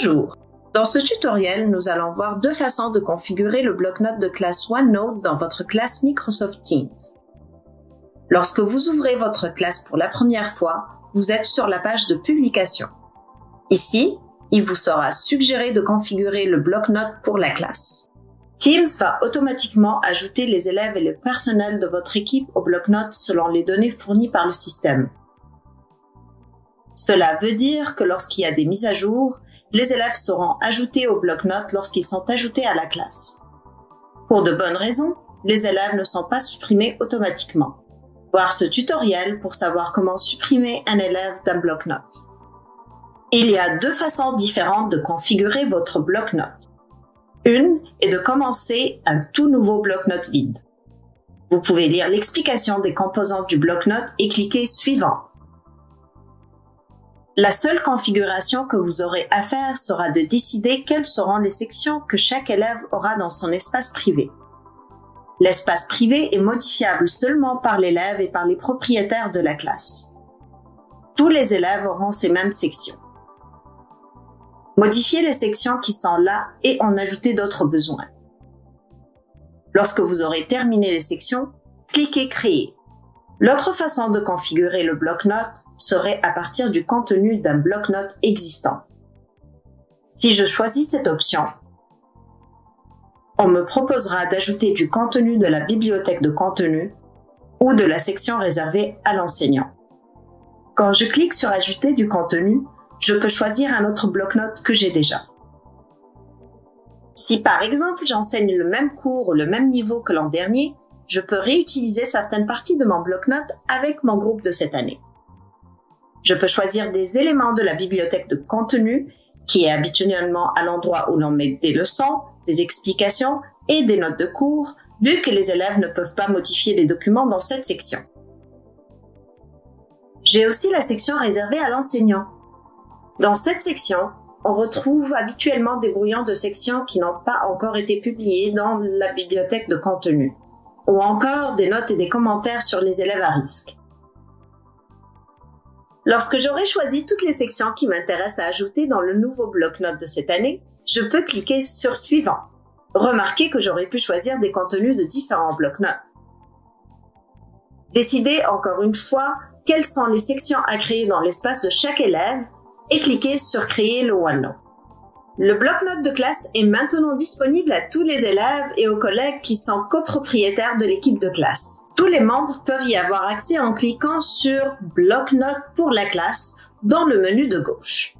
Bonjour! Dans ce tutoriel, nous allons voir deux façons de configurer le bloc-notes de classe OneNote dans votre classe Microsoft Teams. Lorsque vous ouvrez votre classe pour la première fois, vous êtes sur la page de publication. Ici, il vous sera suggéré de configurer le bloc-notes pour la classe. Teams va automatiquement ajouter les élèves et le personnel de votre équipe au bloc-notes selon les données fournies par le système. Cela veut dire que lorsqu'il y a des mises à jour, les élèves seront ajoutés au bloc-notes lorsqu'ils sont ajoutés à la classe. Pour de bonnes raisons, les élèves ne sont pas supprimés automatiquement. Voir ce tutoriel pour savoir comment supprimer un élève d'un bloc-notes. Il y a deux façons différentes de configurer votre bloc-notes. Une est de commencer un tout nouveau bloc-notes vide. Vous pouvez lire l'explication des composantes du bloc-notes et cliquer Suivant. La seule configuration que vous aurez à faire sera de décider quelles seront les sections que chaque élève aura dans son espace privé. L'espace privé est modifiable seulement par l'élève et par les propriétaires de la classe. Tous les élèves auront ces mêmes sections. Modifiez les sections qui sont là et en ajouter d'autres besoins. Lorsque vous aurez terminé les sections, cliquez Créer. L'autre façon de configurer le bloc-notes serait à partir du contenu d'un bloc-notes existant. Si je choisis cette option, on me proposera d'ajouter du contenu de la bibliothèque de contenu ou de la section réservée à l'enseignant. Quand je clique sur Ajouter du contenu, je peux choisir un autre bloc-notes que j'ai déjà. Si par exemple j'enseigne le même cours ou le même niveau que l'an dernier, je peux réutiliser certaines parties de mon bloc-notes avec mon groupe de cette année. Je peux choisir des éléments de la bibliothèque de contenu, qui est habituellement à l'endroit où l'on met des leçons, des explications et des notes de cours, vu que les élèves ne peuvent pas modifier les documents dans cette section. J'ai aussi la section réservée à l'enseignant. Dans cette section, on retrouve habituellement des brouillons de sections qui n'ont pas encore été publiés dans la bibliothèque de contenu, ou encore des notes et des commentaires sur les élèves à risque. Lorsque j'aurai choisi toutes les sections qui m'intéressent à ajouter dans le nouveau bloc-notes de cette année, je peux cliquer sur Suivant. Remarquez que j'aurais pu choisir des contenus de différents bloc-notes. Décidez encore une fois quelles sont les sections à créer dans l'espace de chaque élève et cliquez sur Créer le OneNote. Le bloc-notes de classe est maintenant disponible à tous les élèves et aux collègues qui sont copropriétaires de l'équipe de classe. Tous les membres peuvent y avoir accès en cliquant sur Bloc-notes pour la classe dans le menu de gauche.